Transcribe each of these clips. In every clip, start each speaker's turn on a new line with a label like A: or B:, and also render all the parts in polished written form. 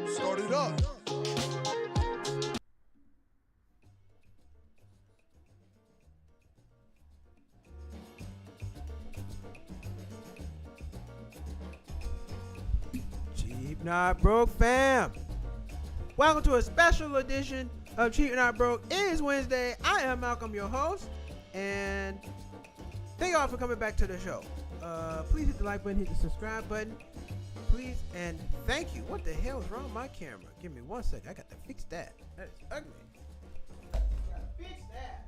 A: Start it up.
B: Cheap Not Broke fam. Welcome to a special edition of Cheap Not Broke. It is Wednesday. I am Malcolm, your host, and thank y'all for coming back to the show. Please hit the like button, hit the subscribe button, please, and thank you. What the hell is wrong with my camera? Give me 1 second. I got to fix that. That is ugly. Gotta fix that.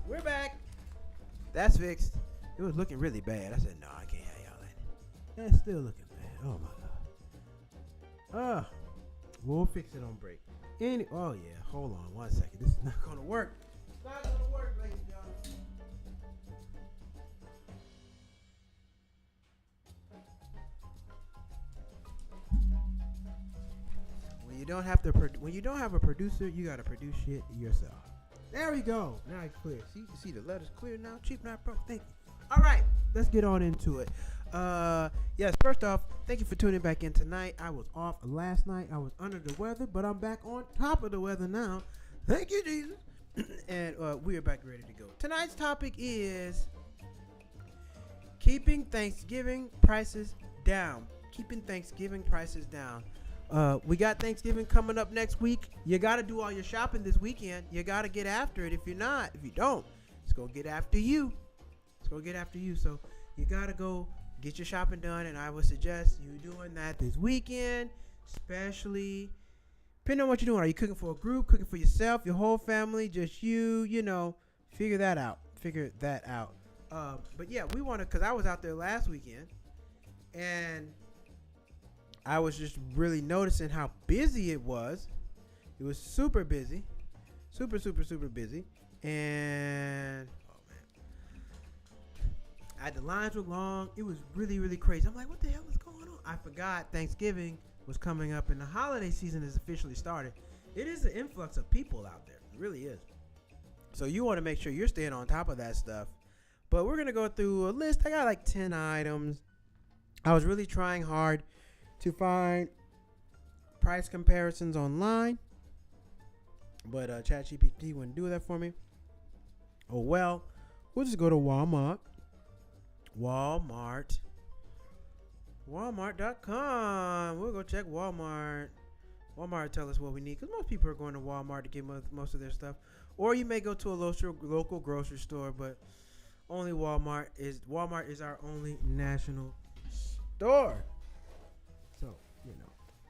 B: We're back. That's fixed. It was looking really bad. I said, no, I can't have y'all that. That's still looking bad. Oh my god. We'll fix it on break. Oh yeah, hold on 1 second. This is not gonna work. It's not gonna work, ladies and gentlemen. When you don't have a producer, you gotta produce shit yourself. There we go. Now it's clear. See the letters clear now. Cheap Not Broke. Thank you. All right, let's get on into it. Yes. First off, thank you for tuning back in tonight. I was off last night. I was under the weather, but I'm back on top of the weather now. Thank you, Jesus. And we are back ready to go. Tonight's topic is keeping Thanksgiving prices down. Keeping Thanksgiving prices down. We got Thanksgiving coming up next week. You got to do all your shopping this weekend. You got to get after it. If you don't, it's going to get after you. It's going to get after you. So you got to go get your shopping done. And I would suggest you doing that this weekend, especially depending on what you're doing. Are you cooking for a group, cooking for yourself, your whole family, just you, figure that out. But yeah, we want to, because I was out there last weekend and I was just really noticing how busy it was. It was super busy. Super busy. And, oh man. The lines were long. It was really crazy. I'm like, what the hell is going on? I forgot Thanksgiving was coming up and the holiday season has officially started. It is an influx of people out there. It really is. So you want to make sure you're staying on top of that stuff. But we're going to go through a list. I got like 10 items. I was really trying hard to find price comparisons online, but ChatGPT wouldn't do that for me. Oh well, we'll just go to Walmart. Walmart.com. We'll go check Walmart. Walmart tell us what we need, because most people are going to Walmart to get most of their stuff. Or you may go to a local grocery store, but only Walmart is our only national store. So,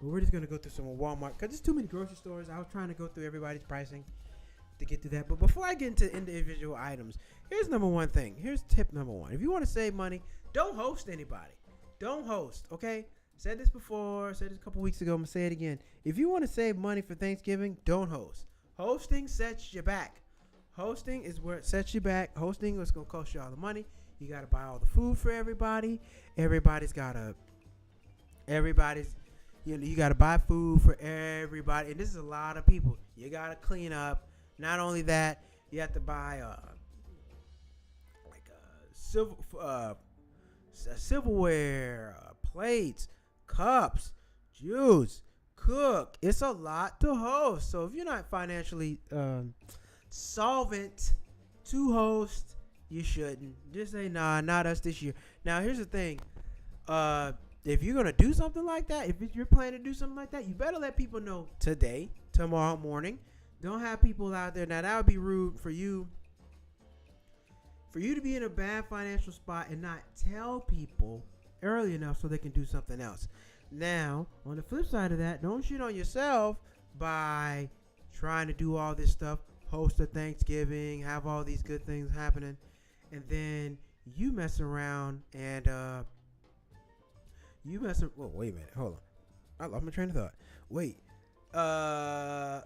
B: but we're just going to go through some Walmart because there's too many grocery stores. I was trying to go through everybody's pricing to get to that. But before I get into individual items, here's number one thing. Here's tip number one. If you want to save money, don't host anybody. Don't host, okay? Said this before, said this a couple weeks ago. I'm going to say it again. If you want to save money for Thanksgiving, don't host. Hosting sets you back. Hosting is where it sets you back. Hosting is going to cost you all the money. You got to buy all the food for everybody. You got to buy food for everybody. And this is a lot of people. You got to clean up. Not only that, you have to buy silverware, plates, cups, juice, cook. It's a lot to host. So if you're not financially solvent to host, you shouldn't. Just say, nah, not us this year. Now, here's the thing. If you're going to do something like that, if you're planning to do something like that, you better let people know today, tomorrow morning. Don't have people out there. Now, that would be rude for you. For you to be in a bad financial spot and not tell people early enough so they can do something else. Now, on the flip side of that, don't shit on yourself by trying to do all this stuff, host a Thanksgiving, have all these good things happening, and then you mess around and wait a minute, hold on. I lost my train of thought.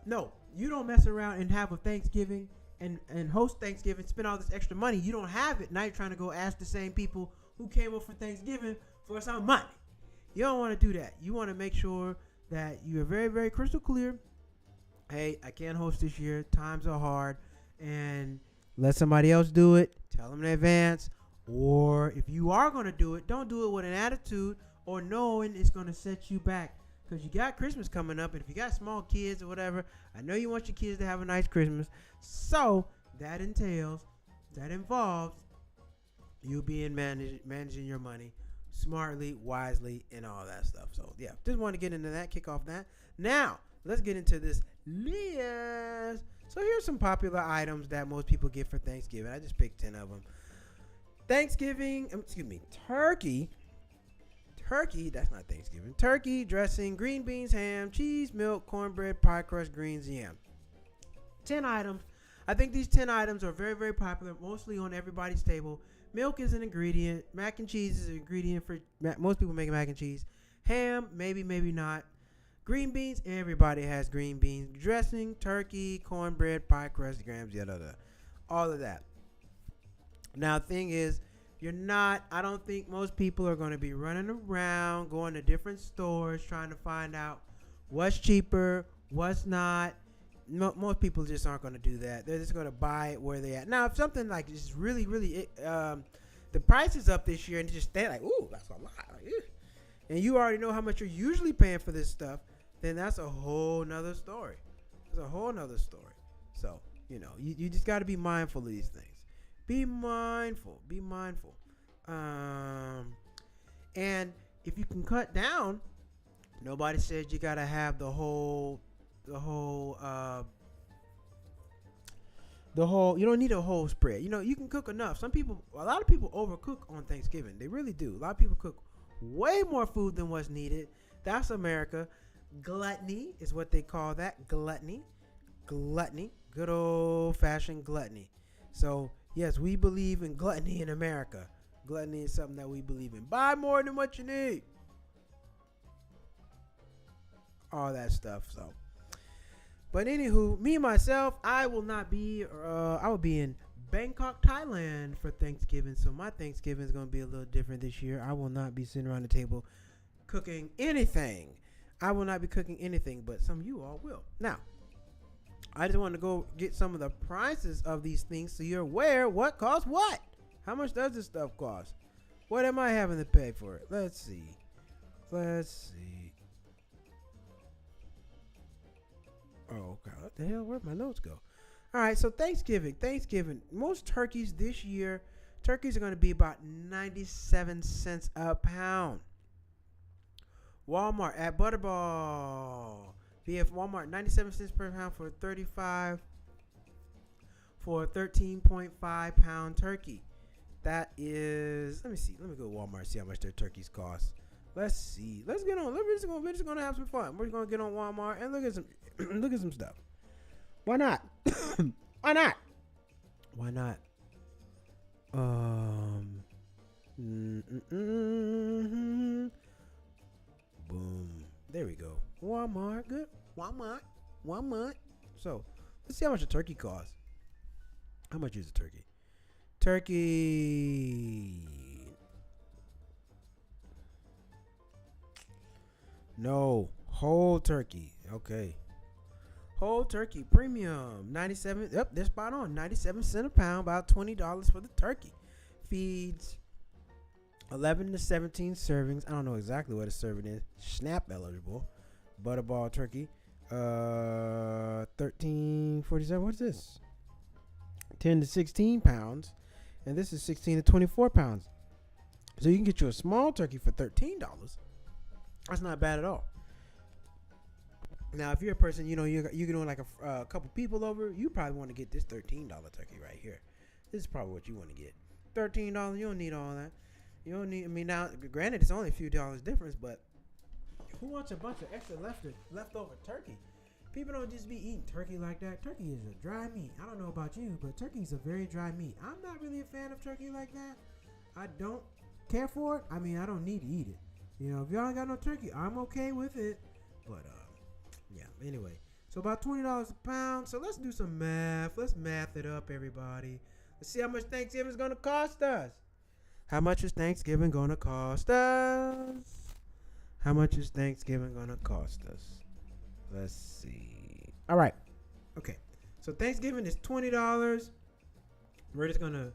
B: No, you don't mess around and have a Thanksgiving and host Thanksgiving, spend all this extra money. You don't have it. Now you're trying to go ask the same people who came over for Thanksgiving for some money. You don't want to do that. You want to make sure that you are very, very crystal clear. Hey, I can't host this year. Times are hard. And let somebody else do it. Tell them in advance. Or if you are going to do it, don't do it with an attitude or knowing it's going to set you back. Because you got Christmas coming up. And if you got small kids or whatever, I know you want your kids to have a nice Christmas. So that involves you being managing your money smartly, wisely, and all that stuff. So yeah, just want to get into that, kick off that. Now, let's get into this list. So here's some popular items that most people get for Thanksgiving. I just picked 10 of them. Turkey, that's not Thanksgiving. Turkey, dressing, green beans, ham, cheese, milk, cornbread, pie crust, greens, yam. 10 items. I think these 10 items are very, very popular, mostly on everybody's table. Milk is an ingredient. Mac and cheese is an ingredient for most people making mac and cheese. Ham, maybe, maybe not. Green beans, everybody has green beans. Dressing, turkey, cornbread, pie crust, grams, all of that. Now, the thing is, I don't think most people are going to be running around, going to different stores, trying to find out what's cheaper, what's not. Most people just aren't going to do that. They're just going to buy it where they're at. Now, if something like this is really, really, the price is up this year and you just stay like, ooh, that's a lot. And you already know how much you're usually paying for this stuff, then that's a whole nother story. It's a whole nother story. So, you just got to be mindful of these things. Be mindful. And if you can cut down, nobody says you got to have the whole, you don't need a whole spread. You can cook enough. A lot of people overcook on Thanksgiving. They really do. A lot of people cook way more food than what's needed. That's America. Gluttony is what they call that. Gluttony. Good old fashioned gluttony. So, yes, we believe in gluttony in America. Gluttony is something that we believe in. Buy more than what you need. All that stuff. So, but anywho, me myself, I will be in Bangkok, Thailand for Thanksgiving. So my Thanksgiving is going to be a little different this year. I will not be sitting around the table cooking anything. I will not be cooking anything, but some of you all will. Now, I just want to go get some of the prices of these things so you're aware what costs what. How much does this stuff cost? What am I having to pay for it? Let's see. Oh, God. What the hell? Where'd my notes go? All right, so Thanksgiving. Most turkeys this year, turkeys are going to be about 97 cents a pound. Walmart at Butterball. BF Walmart, 97 cents per pound for 13.5 pound turkey. That is, let me see. Let me go to Walmart and see how much their turkeys cost. Let's see. Let's get on. We're just gonna have some fun. We're gonna get on Walmart and look at some stuff. Why not? Why not? Boom. There we go. Walmart. Good. Walmart. So, let's see how much a turkey costs. How much is a turkey? No. Whole turkey. Okay. Whole turkey premium. 97. Yep, they're spot on. 97 cents a pound. About $20 for the turkey. Feeds 11 to 17 servings. I don't know exactly what a serving is. SNAP eligible. Butterball turkey. 13.47. What's this? 10 to 16 pounds. And this is 16 to 24 pounds. So you can get you a small turkey for $13. That's not bad at all. Now, if you're a person, you're doing like a couple people over, you probably want to get this $13 turkey right here. This is probably what you want to get. $13, you don't need all that. You don't need, now, granted, it's only a few dollars difference, but who wants a bunch of extra leftover turkey? People don't just be eating turkey like that. Turkey is a dry meat. I don't know about you, but turkey is a very dry meat. I'm not really a fan of turkey like that. I don't care for it. I don't need to eat it. If y'all ain't got no turkey, I'm okay with it. But, yeah, anyway. So about $20 a pound. So let's do some math. Let's math it up, everybody. Let's see how much Thanksgiving is going to cost us. How much is Thanksgiving going to cost us? How much is Thanksgiving going to cost us? Let's see. All right. Okay. So Thanksgiving is $20. We're gonna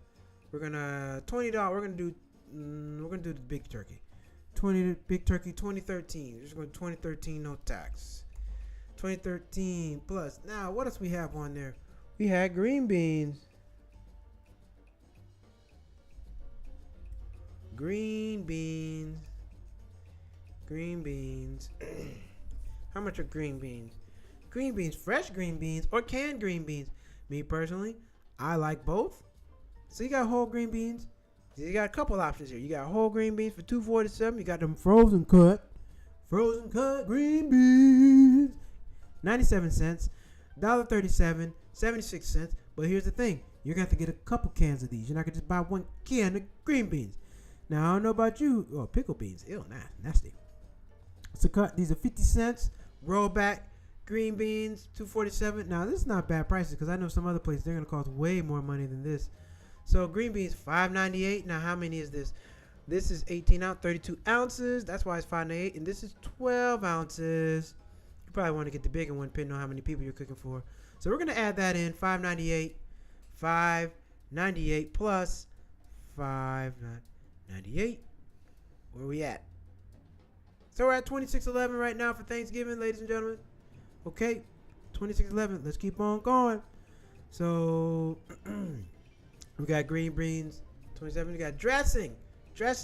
B: $20. We're gonna do the big turkey. Big turkey 2013. We're just going to 2013, no tax. 2013 plus. Now, what else we have on there? We had green beans. Green beans. How much are green beans? Green beans, fresh green beans or canned green beans. Me personally, I like both. So you got whole green beans. You got a couple options here. You got whole green beans for $2.47. You got them frozen cut green beans, 97 cents, $1.37, 76 cents. But here's the thing: you're gonna have to get a couple cans of these. You're not gonna just buy one can of green beans. Now I don't know about you. Oh, pickle beans, ew, nasty. So cut. These are 50 cents. Roll back green beans, $2.47. Now this is not bad prices because I know some other places they're gonna cost way more money than this. So green beans $5.98. Now how many is this? This is 18 ounce, 32 ounces. That's why it's $5.98. And this is 12 ounces. You probably want to get the bigger one depending on how many people you're cooking for. So we're gonna add that in. $5.98. $5.98 plus $5.98. Where we at? So we're at $26.11 right now for Thanksgiving, ladies and gentlemen. Okay, $26.11. Let's keep on going. So we got green beans, 27. We got dressing.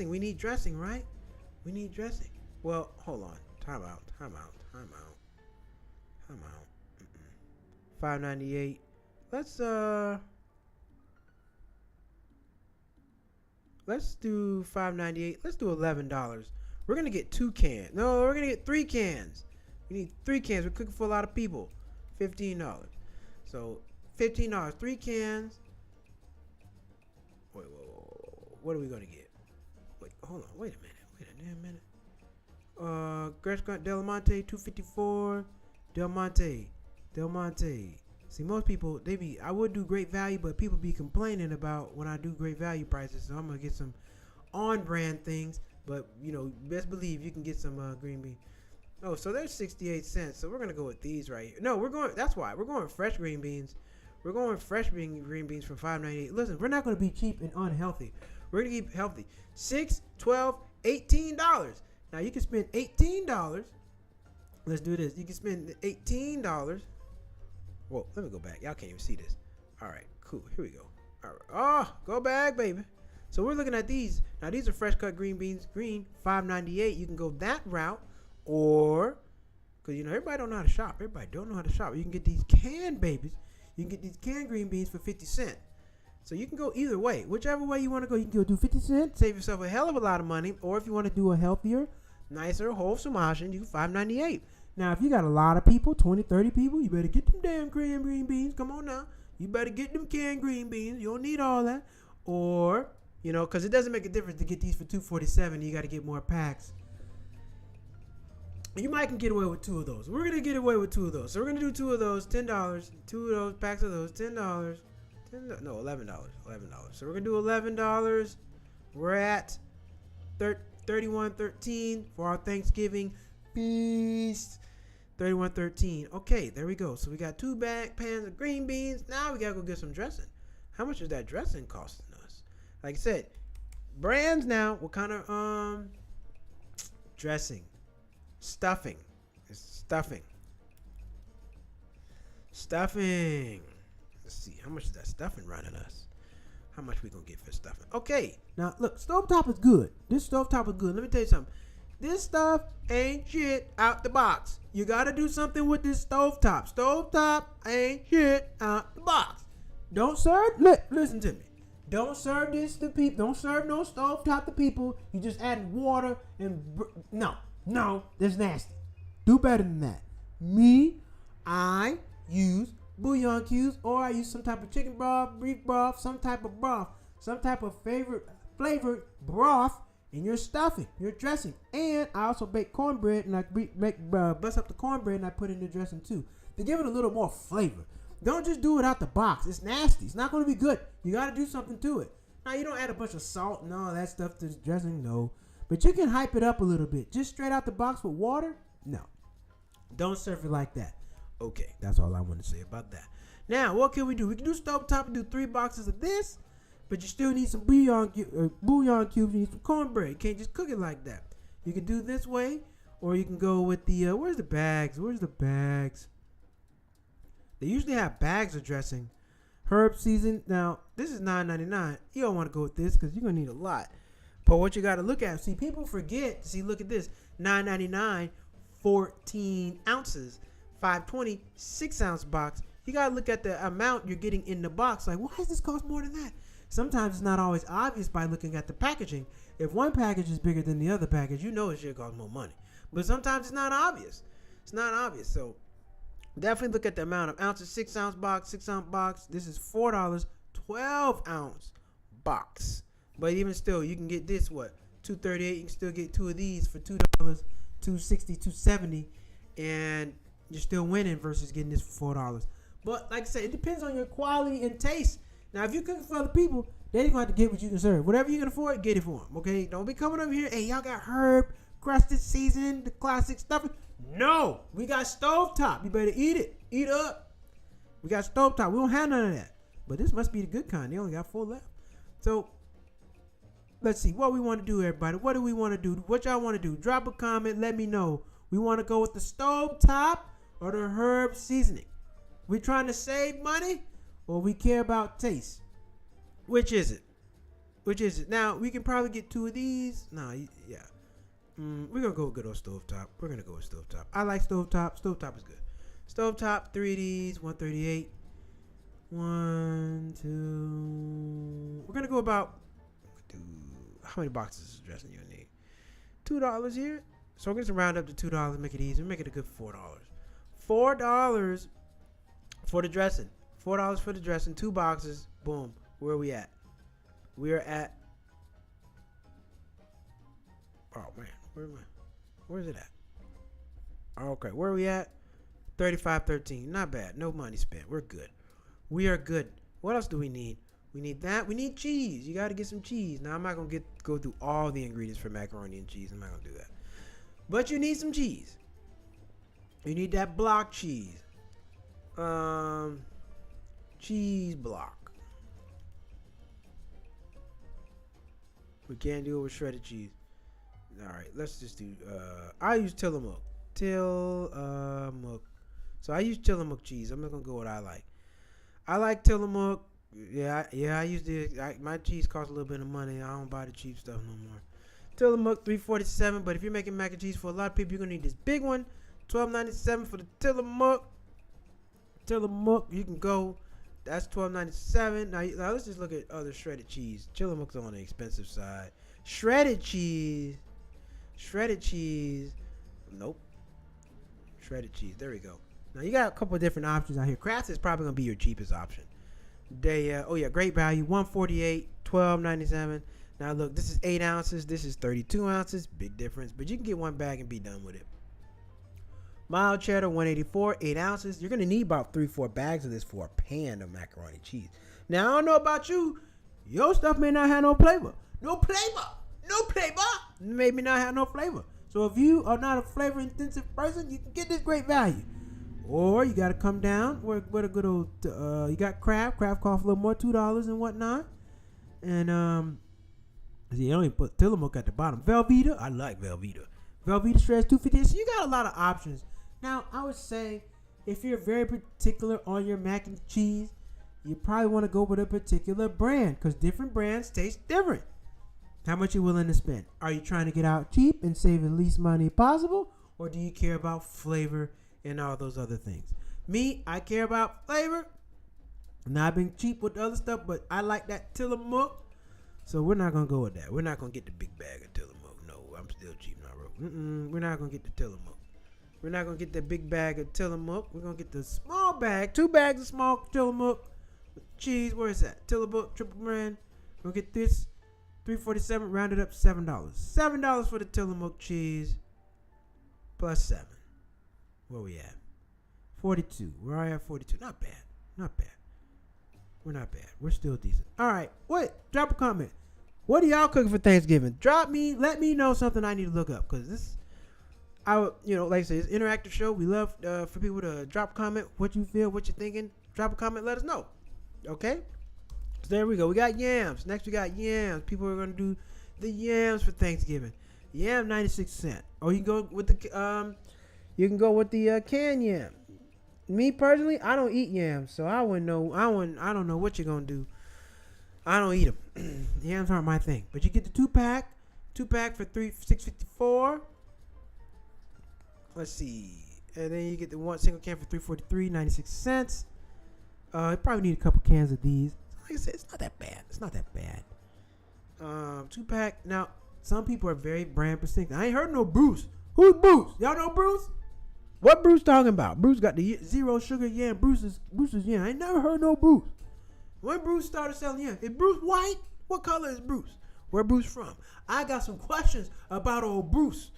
B: We need dressing, right? We need dressing. Well, hold on. Time out. $5.98. Let's do $5.98. Let's do $11. We're gonna get 2 cans. No, we're gonna get 3 cans. We need 3 cans. We're cooking for a lot of people. $15. So $15. 3 cans. Wait. What are we gonna get? Wait, hold on. Wait a damn minute. Gresh Grunt Del Monte, $2.54. Del Monte. See, most people I would do great value, but people be complaining about when I do great value prices. So I'm gonna get some on-brand things. But best believe you can get some green bean. Oh, so there's 68 cents. So we're gonna go with these right here. No, that's why we're going fresh green beans. We're going fresh green beans from $5.98. Listen, we're not gonna be cheap and unhealthy. We're gonna keep healthy. $6, $12, $18. Now you can spend $18. Let's do this. You can spend $18. Whoa, let me go back. Y'all can't even see this. All right, cool. Here we go. All right. Oh, go back, baby. So we're looking at these. Now these are fresh cut green beans. Green, $5.98. You can go that route, or because everybody don't know how to shop. You can get these canned babies. You can get these canned green beans for 50 cents. So you can go either way. Whichever way you want to go, you can go do 50 cents, save yourself a hell of a lot of money. Or if you want to do a healthier, nicer, wholesome option, you can $5.98. Now, if you got a lot of people, 20, 30 people, you better get them damn canned green beans. Come on now. You better get them canned green beans. You don't need all that. Or, because it doesn't make a difference to get these for $2.47. You got to get more packs. You might can get away with 2 of those. We're going to get away with 2 of those. So we're going to do 2 of those, $10. 2 of those, packs of those, $10. $11. So we're going to do $11. We're at $31.13 for our Thanksgiving feast. $31.13. Okay, there we go. So we got 2 pans of green beans. Now we got to go get some dressing. How much is that dressing costing us? Like I said, brands now, what kind of dressing? Stuffing. It's stuffing. Let's see, how much is that stuffing running us? How much we gonna get for stuffing? Okay, now look, stovetop is good. This stovetop is good. Let me tell you something. This stuff ain't shit out the box. You gotta do something with this stovetop. Stovetop ain't shit out the box. Don't serve. Listen to me. Don't serve this to people. Don't serve no stovetop to people. You just add water and no, that's nasty. Do better than that. I use bouillon cubes, or I use some type of chicken broth, beef broth, some type of flavored broth,
A: and your stuffing, your dressing. And I also bake cornbread, and I bust up the cornbread, and I put in the dressing too to give it a little more flavor. Don't just do it out the box. It's nasty. It's not going to be good. You got to do something to it. Now, you don't add a bunch of salt and all that stuff to the dressing, no. But you can hype it up a little bit. Just straight out the box with water? No. Don't serve it like that. Okay, that's all I want to say about that. Now, what can we do? We can do stovetop and do 3 boxes of this, but you still need some bouillon cubes. You need some cornbread. You can't just cook it like that. You can do this way, or you can go with the, where's the bags? They usually have bags of dressing. Herb season. Now, this is $9.99. You don't want to go with this because you're going to need a lot. But what you got to look at, see, people forget. See, look at this. $9.99, 14 ounces. $5.20, 6-ounce box. You got to look at the amount you're getting in the box. Like, why does this cost more than that? Sometimes it's not always obvious by looking at the packaging. If one package is bigger than the other package, you know it should cost more money. But sometimes it's not obvious. It's not obvious. So definitely look at the amount of ounces. 6-ounce box, 6-ounce box. This is $4, 12-ounce box. But even still, you can get this, what, $2.38. You can still get 2 of these for $2, $2.60, $2.70, and you're still winning versus getting this for $4. But like I said, it depends on your quality and taste. Now, if you're cooking for other people, they're going to have to get what you can serve. Whatever you can afford, get it for them, okay? Don't be coming over here, hey, y'all got herb, crusted seasoning, the classic stuff. No, we got stovetop. You better eat it. Eat up. We got stovetop. We don't have none of that. But this must be the good kind. They only got 4 left. So, let's see what we want to do, everybody. What do we want to do? What y'all want to do? Drop a comment. Let me know. We want to go with the stovetop or the herb seasoning. We trying to save money or we care about taste? Which is it? Which is it? Now, we can probably get 2 of these. No, yeah. We're going to go with good old stovetop. We're going to go with stovetop. I like stovetop. Stovetop is good. Stovetop, 3 of these, $1.38. 1, 2. We're going to go about, how many boxes of dressing you need? $2 here. So we're going to round up to $2, make it easy. Make it a good $4. $4 for the dressing. $4 for the dressing. 2 boxes. Boom. Where are we at? We're at, oh man, where am I? Where's it at? Okay, where are we at? $35.13. Not bad. No money spent. We're good. We are good. What else do we need? We need that. We need cheese. You got to get some cheese. Now, I'm not going to go through all the ingredients for macaroni and cheese. I'm not going to do that. But you need some cheese. You need that block cheese. Cheese block. We can't do it with shredded cheese. All right, let's just do, I use Tillamook. Tillamook. So I use Tillamook cheese. I'm not going to go what I like. I like Tillamook. Yeah, I use my cheese costs a little bit of money. I don't buy the cheap stuff no more. Tillamook, $3.47. But if you're making mac and cheese for a lot of people, you're going to need this big one. $12.97 for the Tillamook. Tillamook, you can go. That's $12.97. Now let's just look at other shredded cheese. Tillamook's on the expensive side. Shredded cheese. Nope. Shredded cheese. There we go. Now you got a couple of different options out here. Kraft is probably gonna be your cheapest option. Great value. $1.48. $12.97. Now look, this is 8 ounces. This is 32 ounces. Big difference, but you can get one bag and be done with it. Mild cheddar, $1.84, 8 ounces. You're going to need about 3-4 bags of this for a pan of macaroni and cheese. Now, I don't know about you. Your stuff may not have no flavor. No flavor. Maybe not have no flavor. So if you are not a flavor-intensive person, you can get this great value. Or you got to come down. What a good old, you got Kraft. Kraft costs a little more, $2 and whatnot. And, you only put Tillamook at the bottom. Velveeta, I like Velveeta. Velveeta shreds, $2.50. So you got a lot of options. Now, I would say if you're very particular on your mac and cheese, you probably want to go with a particular brand because different brands taste different. How much you willing to spend? Are you trying to get out cheap and save the least money possible? Or do you care about flavor and all those other things? Me, I care about flavor. Not being cheap with the other stuff, but I like that Tillamook. So we're not going to go with that. We're not going to get the big bag of Tillamook. No, I'm still cheap now, bro. We're not going to get the Tillamook. We're not going to get the big bag of Tillamook. We're going to get the small bag. 2 bags of small Tillamook. Cheese, where is that? Tillamook, triple brand. We're going to get this. $3.47 rounded up $7. $7 for the Tillamook cheese plus 7. Where we at? 42. We're already at 42. Not bad. Not bad. We're not bad. We're still decent. All right. Wait. Drop a comment. What are y'all cooking for Thanksgiving? Let me know something I need to look up, because this, like I said, it's an interactive show. We love for people to drop a comment, what you feel, what you're thinking. Drop a comment, let us know. Okay? So there we go. We got yams. Next we got yams. People are gonna do the yams for Thanksgiving. Yam 96 cents. Or you can go with the canned yam. Me personally, I don't eat yams, so I wouldn't know. I don't know what you're gonna do. I don't eat them. Yams aren't my thing. But you get the 2-pack. 2-pack for $6.54. Let's see. And then you get the one single can for $3.43, 96 cents. You probably need a couple cans of these. Like I said, it's not that bad. It's not that bad. 2-pack. Now, some people are very brand specific. I ain't heard no Bruce. Who's Bruce? Y'all know Bruce? What Bruce talking about? Bruce got the zero sugar yam. Bruce's yam. I ain't never heard no Bruce. When Bruce started selling yam, is Bruce white? What color is Bruce? Where Bruce from? I got some questions about old Bruce.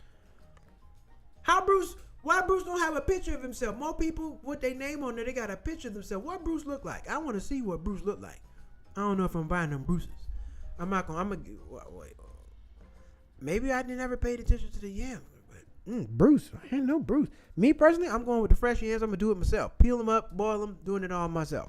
A: Why Bruce don't have a picture of himself? More people with their name on there, they got a picture of themselves. What Bruce look like? I want to see what Bruce look like. I don't know if I'm buying them Bruces. Wait. Maybe I never paid attention to the yam. Bruce. I didn't know Bruce. Me personally, I'm going with the fresh yams. I'm going to do it myself. Peel them up, boil them, doing it all myself.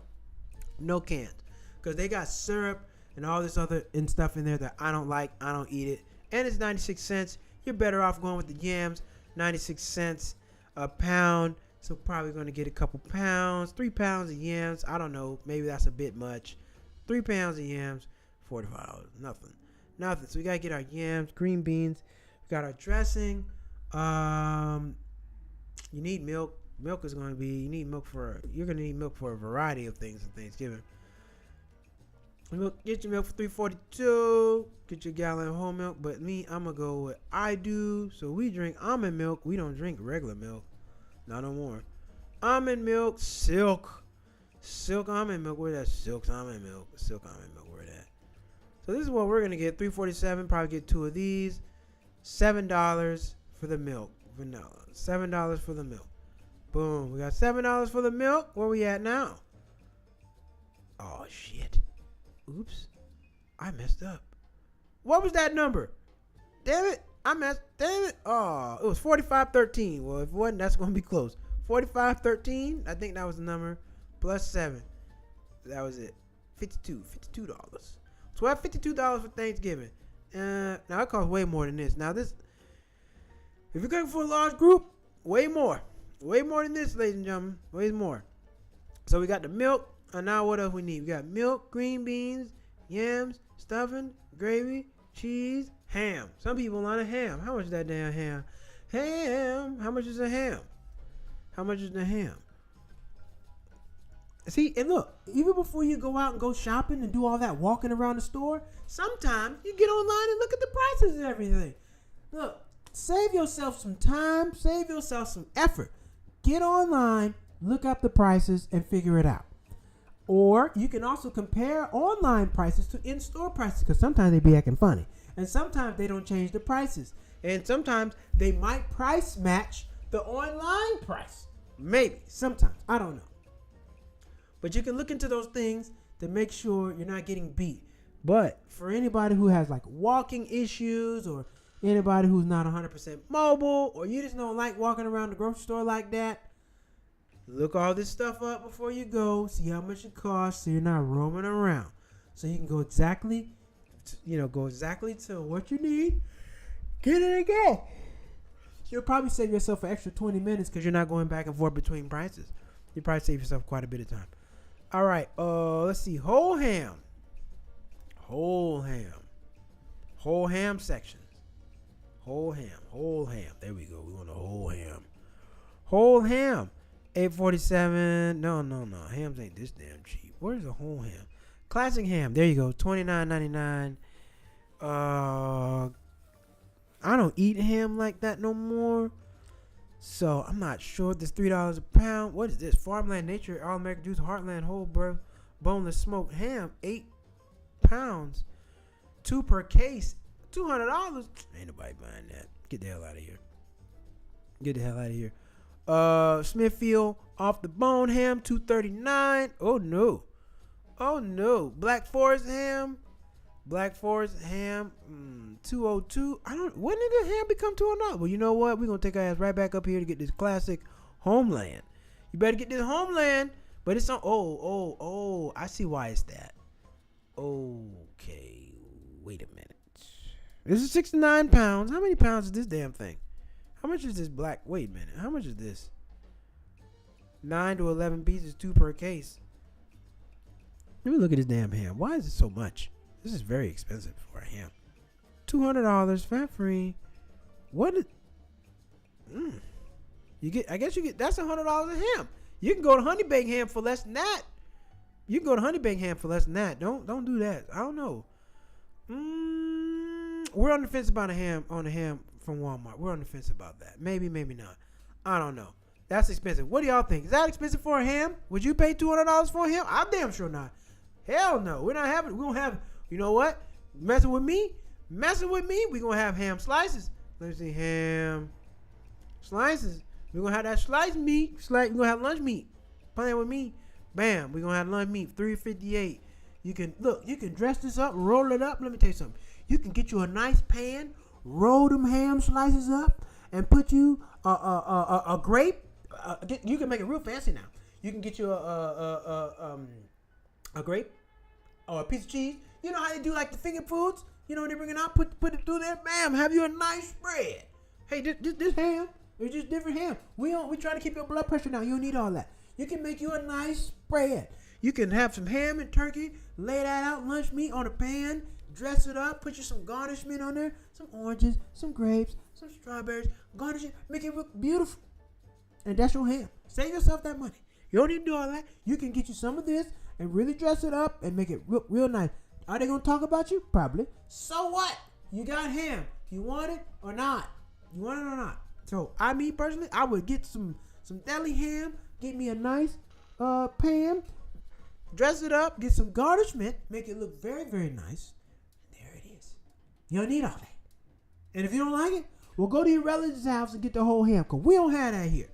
A: No cans. Because they got syrup and all this other stuff in there that I don't like. I don't eat it. And it's 96 cents. You're better off going with the yams. 96 cents a pound. So probably going to get a couple pounds. 3 pounds of yams. I don't know. Maybe that's a bit much. 3 pounds of yams. $45. Nothing. So we got to get our yams, green beans. We got our dressing. You need milk. You're going to need milk for a variety of things on Thanksgiving. Get your milk for $3.42. Get your gallon of whole milk. But me, I'm going to go with I do. So we drink almond milk. We don't drink regular milk. Not no more. Almond milk, silk almond milk. Where that silk almond milk? Where that? So this is what we're going to get. $3.47. Probably get 2 of these. $7 for the milk. Vanilla. $7 for the milk. Boom. We got $7 for the milk. Where we at now? Oh, shit. Oops. I messed up. What was that number? Damn it. Damn it. Oh, it was 45.13. Well, if it wasn't, that's going to be close. 45.13. I think that was the number. Plus 7. That was it. $52. So we have $52 for Thanksgiving. Now, it costs way more than this. Now, this, if you're cooking for a large group, way more. Way more than this, ladies and gentlemen. Way more. So we got the milk. And now what else we need? We got milk, green beans, yams, stuffing, gravy, cheese, ham. Some people want a ham. How much is that damn ham? Ham. How much is a ham? How much is the ham? See, and look, even before you go out and go shopping and do all that walking around the store, sometimes you get online and look at the prices and everything. Look, save yourself some time, save yourself some effort. Get online, look up the prices, and figure it out. Or you can also compare online prices to in-store prices, because sometimes they be acting funny. And sometimes they don't change the prices. And sometimes they might price match the online price. Maybe. Sometimes. I don't know. But you can look into those things to make sure you're not getting beat. But for anybody who has like walking issues, or anybody who's not 100% mobile, or you just don't like walking around the grocery store like that, look all this stuff up before you go. See how much it costs, so you're not roaming around. So you can go exactly to what you need. Get it and go. You'll probably save yourself an extra 20 minutes because you're not going back and forth between prices. You probably save yourself quite a bit of time. All right. Let's see. Whole ham sections. Whole ham. There we go. We want a whole ham. Whole ham. $8.47. No. Hams ain't this damn cheap. Where's the whole ham? Classic ham. There you go. $29.99. I don't eat ham like that no more, so I'm not sure. This $3 a pound. What is this? Farmland Nature All American Juice Heartland Whole Boneless Smoked Ham. 8 pounds.
B: 2 per case. $200. Ain't nobody buying that. Get the hell out of here. Get the hell out of here. Smithfield off the bone ham, $2.39. Oh no. Oh no. Black Forest ham. Black Forest ham, $2.02. When did the ham become $2.00? Well, you know what? We're gonna take our ass right back up here to get this classic Homeland. You better get this Homeland. But it's on. Oh. I see why it's that. Okay. Wait a minute. This is 69 pounds. How many pounds is this damn thing? How much is this black? Wait a minute. How much is this? 9 to 11 pieces, 2 per case. Let me look at this damn ham. Why is it so much? This is very expensive for a ham. $200, fat free. What? You get? I guess you get. That's $100 a ham. You can go to Honey Baked Ham for less than that. Don't do that. I don't know. We're on the fence about a ham from Walmart. We're on the fence about that. Maybe not. I don't know. That's expensive. What do y'all think? Is that expensive for a ham? Would you pay $200 for a ham? I'm damn sure not. Hell no. We're not having. We're gonna have. You know what? Messing with me. We're gonna have ham slices. Let me see. Ham slices. We're gonna have that sliced meat. We're gonna have lunch meat. Playing with me. Bam. We're gonna have lunch meat. $3.58. You can dress this up, roll it up. Let me tell you something. You can get you a nice pan, roll them ham slices up, and put you a grape. You can make it real fancy now. You can get you a grape or a piece of cheese. You know how they do like the finger foods. You know when they bring it out, put it through there. Bam. Have you a nice spread. Hey, this ham. It's just different ham. We trying to keep your blood pressure down. You don't need all that. You can make you a nice spread. You can have some ham and turkey, lay that out, lunch meat on a pan, dress it up, put you some garnishment on there, some oranges, some grapes, some strawberries, garnish it, make it look beautiful. And that's your ham. Save yourself that money. You don't need to do all that. You can get you some of this and really dress it up and make it real nice. Are they going to talk about you? Probably. So what? You got ham. You want it or not? So, me personally, I would get some deli ham, get me a nice pan, dress it up, get some garnishment, make it look very, very nice. And there it is. You don't need all that. And if you don't like it, well, go to your relative's house and get the whole ham, because we don't have that here.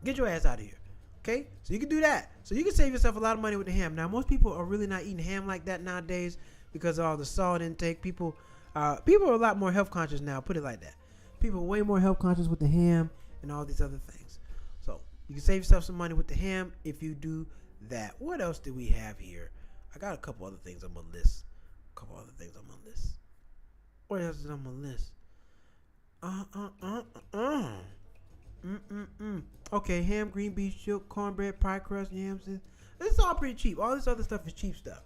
B: Get your ass out of here. Okay? So you can do that. So you can save yourself a lot of money with the ham. Now, most people are really not eating ham like that nowadays because of all the salt intake. People are a lot more health conscious now, put it like that. People are way more health conscious with the ham and all these other things. So you can save yourself some money with the ham if you do that. What else do we have here? I got a couple other things on my list. What else is on my list? Okay, ham, green beans, chip, cornbread, pie crust, yams. This is all pretty cheap. All this other stuff is cheap stuff.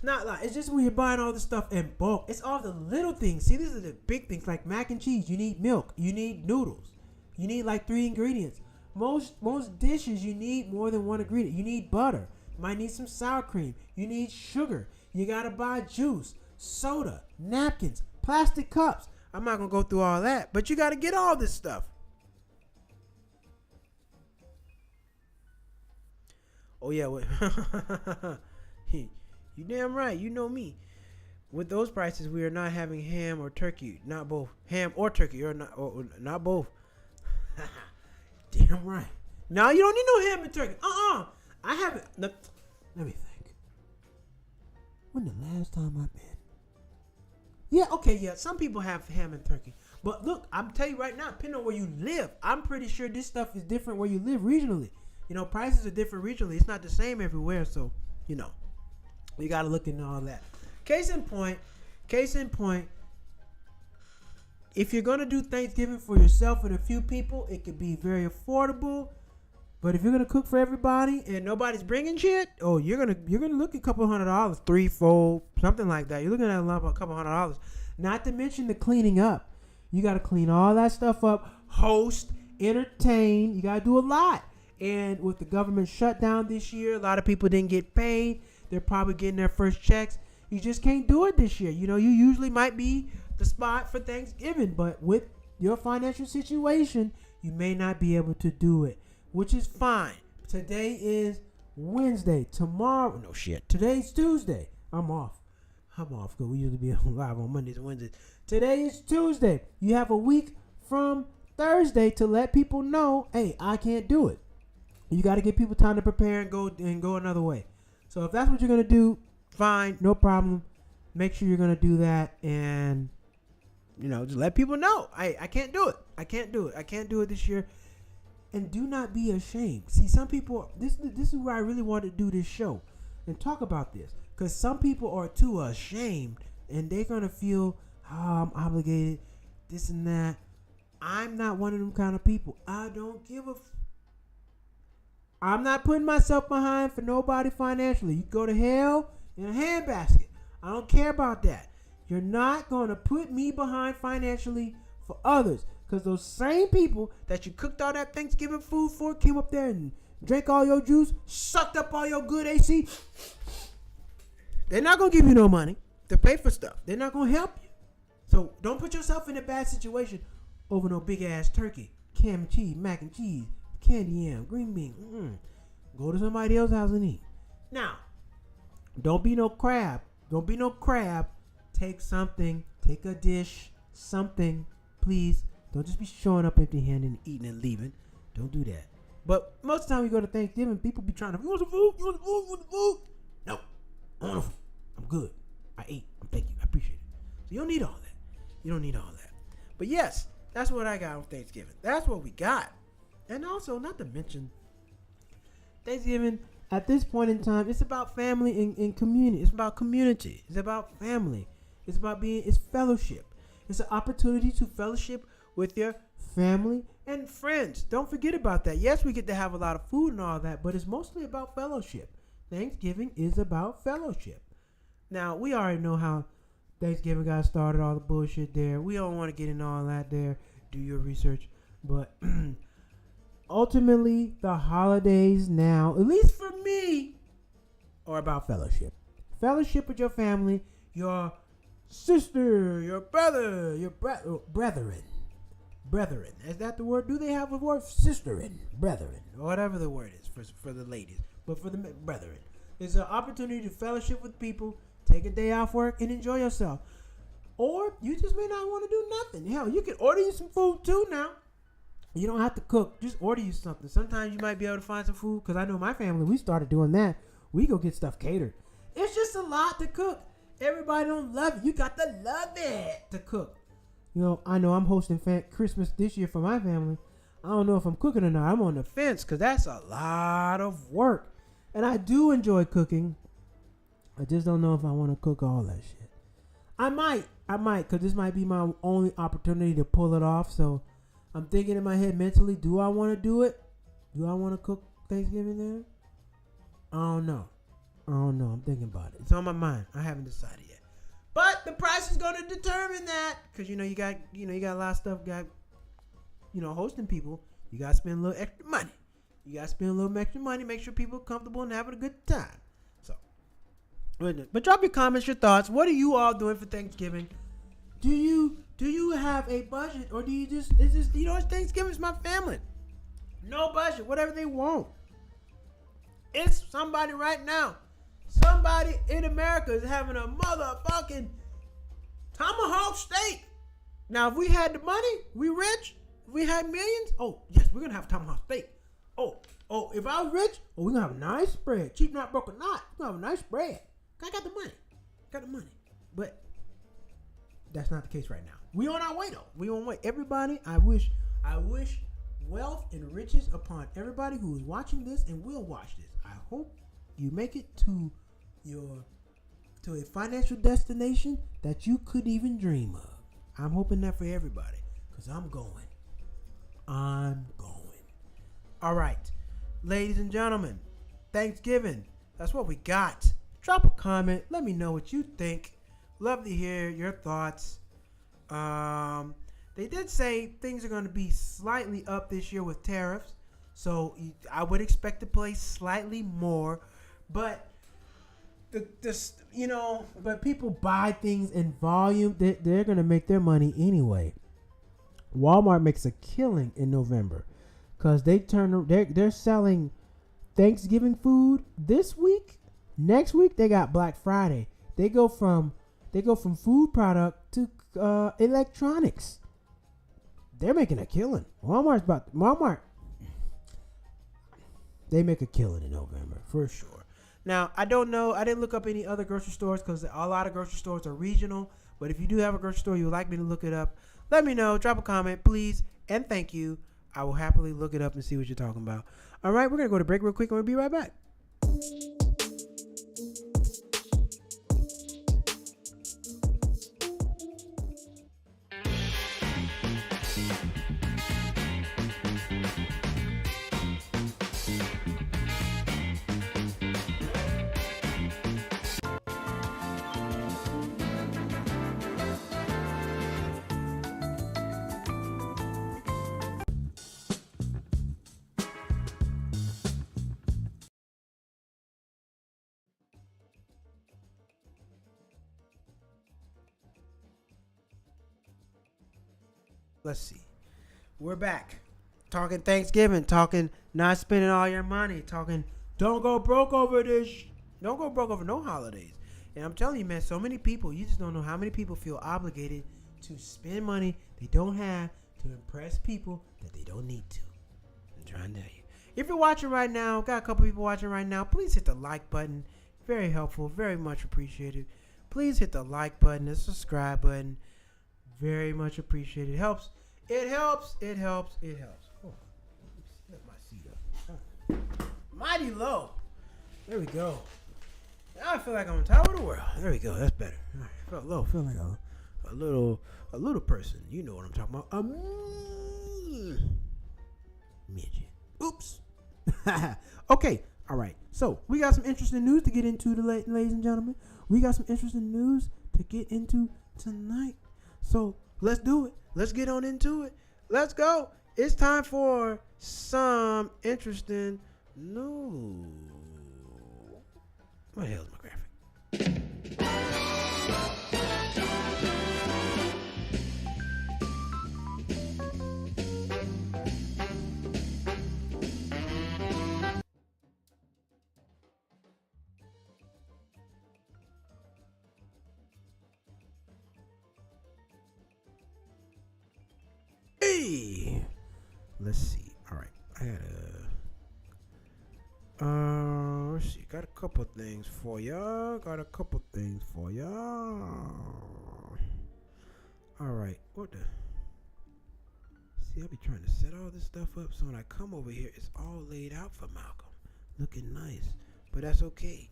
B: Not like it's just when you're buying all this stuff in bulk. It's all the little things. See, these are the big things like mac and cheese. You need milk. You need noodles. You need like 3 ingredients. Most dishes you need more than 1 ingredient. You need butter. You might need some sour cream. You need sugar. You gotta buy juice, soda, napkins, plastic cups. I'm not gonna go through all that, but you gotta get all this stuff. Oh yeah, you damn right. You know me. With those prices, we are not having ham or turkey. Not both. Ham or turkey, or not both. Damn right. No, you don't need no ham and turkey. I haven't. Let me think. When the last time I've been? Yeah, okay, yeah. Some people have ham and turkey. But look, I'm telling you right now, depending on where you live, I'm pretty sure this stuff is different where you live regionally. You know, prices are different regionally. It's not the same everywhere, so, you know, we got to look into all that. Case in point, if you're going to do Thanksgiving for yourself and a few people, it could be very affordable. But if you're going to cook for everybody and nobody's bringing shit, you're going to look at a couple $100, 3, 4, something like that. You're looking at a couple $100. Not to mention the cleaning up. You got to clean all that stuff up, host, entertain. You got to do a lot. And with the government shutdown this year, a lot of people didn't get paid. They're probably getting their first checks. You just can't do it this year. You know, you usually might be the spot for Thanksgiving, but with your financial situation, you may not be able to do it, which is fine. Today is Wednesday. Today's Tuesday. I'm off.
A: I'm off because we usually be live on Mondays and Wednesdays. Today is Tuesday. You have a week from Thursday to let people know, hey, I can't do it. You got to give people time to prepare and go another way. So if that's what you're going to do, fine, no problem. Make sure you're going to do that and, just let people know. I can't do it. I can't do it. I can't do it this year. And do not be ashamed. See, some people, this is where I really want to do this show and talk about this. Because some people are too ashamed and they're going to feel, I'm obligated, this and that. I'm not one of them kind of people. I don't give a I'm not putting myself behind for nobody financially. You go to hell in a handbasket. I don't care about that. You're not going to put me behind financially for others. Because those same people that you cooked all that Thanksgiving food for came up there and drank all your juice, sucked up all your good AC. They're not going to give you no money to pay for stuff. They're not going to help you. So don't put yourself in a bad situation over no big ass turkey, ham and cheese, mac and cheese, candy yam, green bean. Go to somebody else's house and eat. Now, don't be no crab. Don't be no crab. Take something. Take a dish. Something. Please. Don't just be showing up empty-handed and eating and leaving. Don't do that. But most of the time we go to Thanksgiving, people be trying to, you want some food? You want some food? You want some food? No. I want no food. I'm good. I ate. Thank you. I appreciate it. So you don't need all that. You don't need all that. But yes, that's what I got on Thanksgiving. That's what we got. And also, not to mention, Thanksgiving, at this point in time, it's about family and community. It's about community. It's about family. It's about it's fellowship. It's an opportunity to fellowship with your family and friends. Don't forget about that. Yes, we get to have a lot of food and all that, but it's mostly about fellowship. Thanksgiving is about fellowship. Now, we already know how Thanksgiving got started, all the bullshit there. We don't want to get into all that there. Do your research. But ultimately, the holidays now, at least for me, are about fellowship. Fellowship with your family, your sister, your brother, your brethren. Brethren. Is that the word? Do they have a word? Sisterin. Brethren. Or whatever the word is for the ladies. But for the brethren. It's an opportunity to fellowship with people, take a day off work, and enjoy yourself. Or you just may not want to do nothing. Hell, you can order you some food too now. You don't have to cook. Just order you something. Sometimes you might be able to find some food. Because I know my family, we started doing that. We go get stuff catered. It's just a lot to cook. Everybody don't love it. You got to love it to cook. I know I'm hosting Christmas this year for my family. I don't know if I'm cooking or not. I'm on the fence because that's a lot of work. And I do enjoy cooking. I just don't know if I want to cook all that shit. I might because this might be my only opportunity to pull it off. So I'm thinking in my head mentally, do I want to do it? Do I want to cook Thanksgiving there? I don't know. I'm thinking about it. It's on my mind. I haven't decided yet. But the price is going to determine that. Because, you got a lot of stuff. Hosting people. You got to spend a little extra money. Make sure people are comfortable and having a good time. So, but drop your comments, your thoughts. What are you all doing for Thanksgiving? Do you have a budget, or do you it's Thanksgiving, it's my family. No budget, whatever they want. It's somebody right now. Somebody in America is having a motherfucking tomahawk steak. Now, if we had the money, we rich. If we had millions, oh yes, we're gonna have tomahawk steak. Oh, if I was rich, we're gonna have a nice spread. Cheap, not broken, not. We're gonna have a nice spread. I got the money. But that's not the case right now. We on our way though. We on our way. Everybody, I wish wealth and riches upon everybody who is watching this and will watch this. I hope you make it to a financial destination that you couldn't even dream of. I'm hoping that for everybody, because I'm going. All right, ladies and gentlemen, Thanksgiving. That's what we got. Drop a comment. Let me know what you think. Love to hear your thoughts. They did say things are going to be slightly up this year with tariffs. So I would expect to pay slightly more. But but people buy things in volume. They're going to make their money anyway. Walmart makes a killing in November because they're selling Thanksgiving food this week. Next week they got Black Friday. They go from They go from food product to electronics. They're making a killing. Walmart. They make a killing in November for sure. Now, I don't know. I didn't look up any other grocery stores because a lot of grocery stores are regional. But if you do have a grocery store, you would like me to look it up, let me know. Drop a comment, please, and thank you. I will happily look it up and see what you're talking about. All right, we're going to go to break real quick and we'll be right back. Let's see. We're back. Talking Thanksgiving. Talking not spending all your money. Talking don't go broke over this. Don't go broke over no holidays. And I'm telling you, man, so many people, you just don't know how many people feel obligated to spend money they don't have to impress people that they don't need to. I'm trying to tell you. If you're watching right now, got a couple people watching right now, please hit the like button. Very helpful. Very much appreciated. Please hit the like button, the subscribe button. Very much appreciated. It helps. It helps. It helps. It helps. Oh, let my seat up. Mighty low. There we go. Now I feel like I'm on top of the world. There we go. That's better. All right. Felt low. Feel like a little person. You know what I'm talking about. A midget. Oops. Okay. All right. So we got some interesting news to get into, ladies and gentlemen. We got some interesting news to get into tonight. So let's do it. Let's get on into it. Let's go. It's time for some interesting news. What the hell is my graphic? Hey, let's see. All right, I had let's see. Got a couple things for y'all. All right, what the? See, I be trying to set all this stuff up so when I come over here, it's all laid out for Malcolm, looking nice. But that's okay.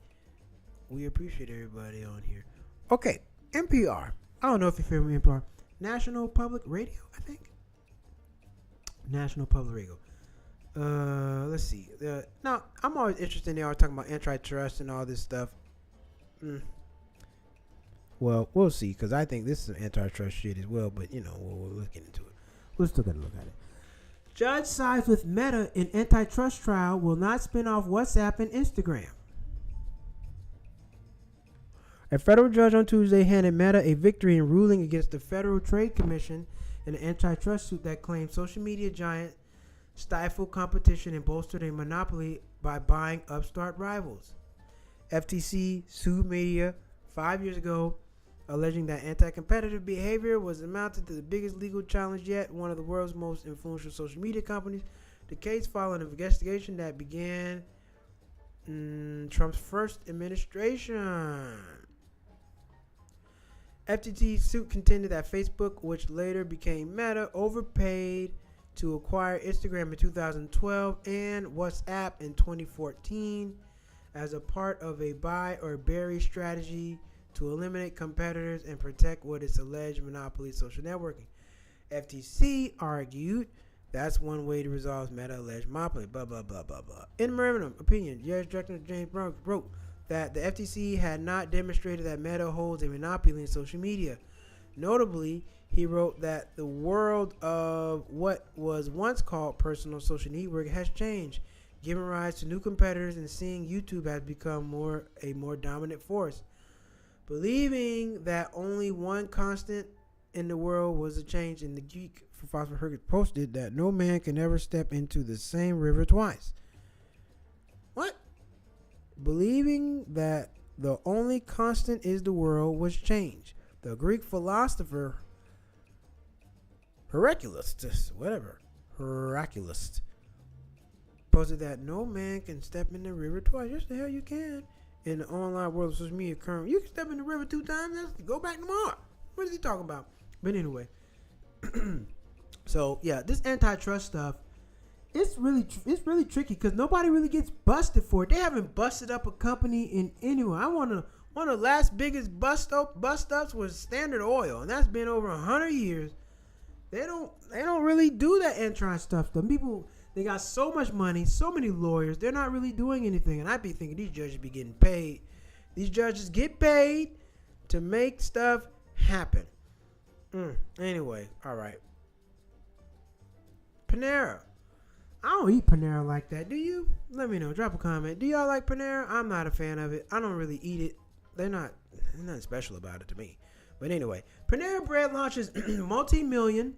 A: We appreciate everybody on here. Okay, NPR. I don't know if you're familiar with NPR. National Public Radio, I think. National Public Radio. Let's see. Now, I'm always interested in they are talking about antitrust and all this stuff. Well, we'll see, because I think this is some antitrust shit as well, but, we'll look into it. We'll still got to look at it. Judge sides with Meta in antitrust trial, will not spin off WhatsApp and Instagram. A federal judge on Tuesday handed Meta a victory in ruling against the Federal Trade Commission in an antitrust suit that claimed social media giant stifled competition and bolstered a monopoly by buying upstart rivals. FTC sued Meta 5 years ago, alleging that anti-competitive behavior was amounted to the biggest legal challenge yet. One of the world's most influential social media companies. The case followed an investigation that began Trump's first administration. FTC suit contended that Facebook, which later became Meta, overpaid to acquire Instagram in 2012 and WhatsApp in 2014 as a part of a buy or bury strategy to eliminate competitors and protect what is alleged monopoly social networking. FTC argued that's one way to resolve Meta alleged monopoly, blah, blah, blah, blah, blah. In memorandum opinion, U.S. Director James Brown wrote that the FTC had not demonstrated that Meta holds a monopoly in social media. Notably, he wrote that the world of what was once called personal social network has changed, giving rise to new competitors and seeing YouTube has become a more dominant force. Believing that only one constant in the world was a change in the geek for Phosphor Hercules posted that no man can ever step into the same river twice. What? Believing that The only constant is the world was change. The Greek philosopher Hercules, posted that no man can step in the river twice. Yes, the hell you can. In the online world of social media currently, you can step in the river 2 times. Let's go back tomorrow. What is he talking about? But anyway, so yeah, this antitrust stuff, it's really tricky because nobody really gets busted for it. They haven't busted up a company in anywhere. One of the last biggest bust ups was Standard Oil, and that's been over 100 years. They don't really do that antitrust stuff. The people, they got so much money, so many lawyers. They're not really doing anything. And I'd be thinking these judges be getting paid. These judges get paid to make stuff happen. Anyway, all right. Panera. I don't eat Panera like that. Do you? Let me know. Drop a comment. Do y'all like Panera? I'm not a fan of it. I don't really eat it. There's nothing special about it to me. But anyway, Panera Bread launches multi-million.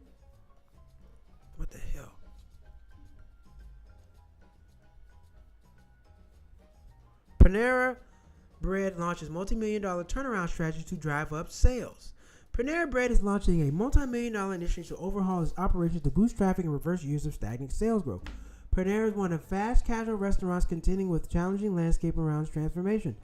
A: What the hell? Panera Bread launches multi-million-dollar turnaround strategy to drive up sales. Panera Bread is launching a multi-million-dollar initiative to overhaul its operations to boost traffic and reverse years of stagnant sales growth. Panera is one of fast casual restaurants contending with challenging landscape around its transformation.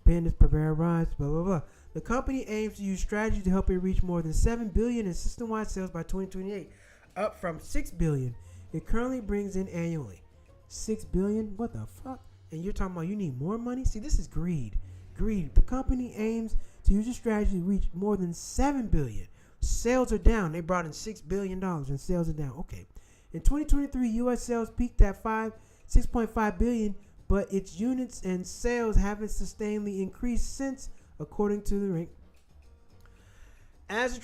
A: Pen is Panera Rise, blah, blah, blah. The company aims to use strategy to help it reach more than $7 billion in system-wide sales by 2028, up from $6 billion it currently brings in annually. $6 billion? What the fuck? And you're talking about you need more money? See, this is greed. The company aims to use a strategy to reach more than $7 billion. Sales are down. They brought in $6 billion and sales are down. Okay. In 2023, U.S. sales peaked at $6.5 billion, but its units and sales haven't sustainably increased since, according to the rank. As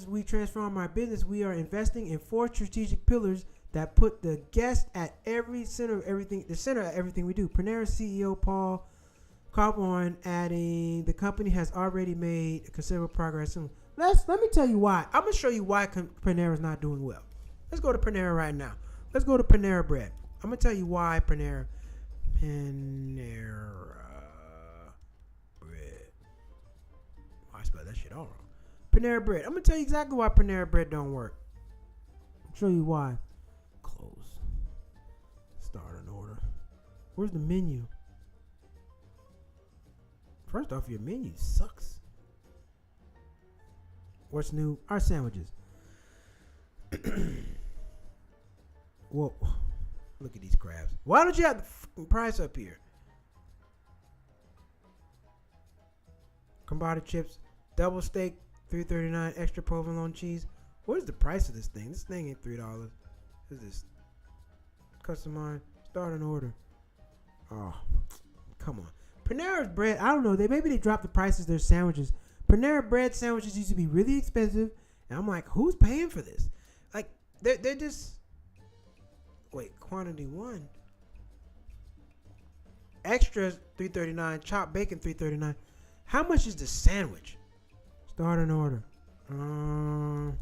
A: we transform our business, we are investing in 4 strategic pillars that put the guest at the center of everything we do. Panera CEO Paul Carborn adding, the company has already made considerable progress. Let me tell you why. I'm going to show you why Panera is not doing well. Let's go to Panera right now. Let's go to Panera Bread. I'm going to tell you why Panera Bread. I spelled that shit all wrong. Panera Bread. I'm going to tell you exactly why Panera Bread don't work. I'll show you why. Close. Start an order. Where's the menu? First off, your menu sucks. What's new? Our sandwiches. Whoa. Look at these crabs. Why don't you have the fucking price up here? Combined chips, double steak, $3.39, extra provolone cheese. What is the price of this thing? This thing ain't $3. What is this? Customize, start an order. Oh, come on. Panera's bread, I don't know. Maybe they dropped the prices of their sandwiches. Panera Bread sandwiches used to be really expensive, and I'm like, who's paying for this? Like, they're just. Wait, quantity 1. Extras $3.39, chopped bacon $3.39. How much is the sandwich? Start an order. All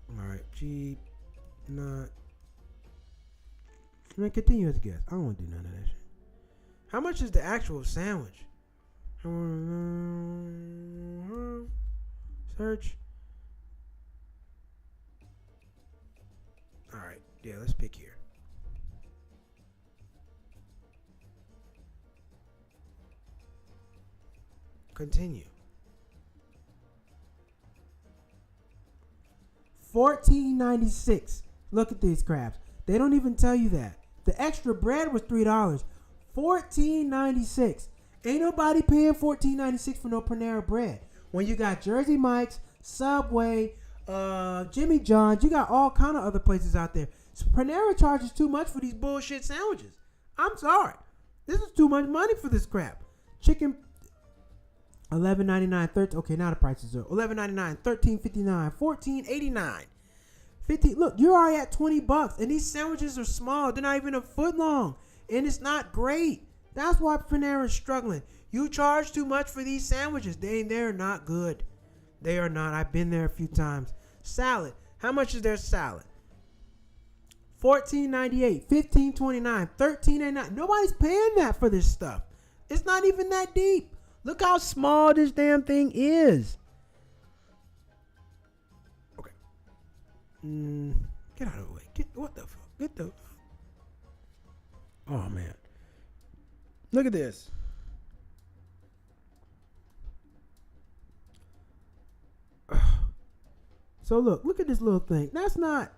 A: right, cheap, not. I'm gonna continue as a guest. I don't want to do none of that shit. How much is the actual sandwich? Search. All right, yeah, let's pick here. Continue. $14.96. Look at these crabs. They don't even tell you that. The extra bread was $3. $14.96. Ain't nobody paying $14.96 for no Panera Bread. When you got Jersey Mike's, Subway, Jimmy John's, you got all kind of other places out there. So Panera charges too much for these bullshit sandwiches. I'm sorry. This is too much money for this crap. Chicken, $11.99. 13. Okay, now the prices are $11.99, $13.59, $14.89. 50. Look, you're already at $20, and these sandwiches are small. They're not even a foot long, and it's not great. That's why Panera is struggling. You charge too much for these sandwiches. They're not good. They are not. I've been there a few times. Salad. How much is their salad? $14.98, $15.29, $13.89. Nobody's paying that for this stuff. It's not even that deep. Look how small this damn thing is. Okay. Get out of the way. What the fuck? Get the. Oh man. Look at this. So look at this little thing. That's not.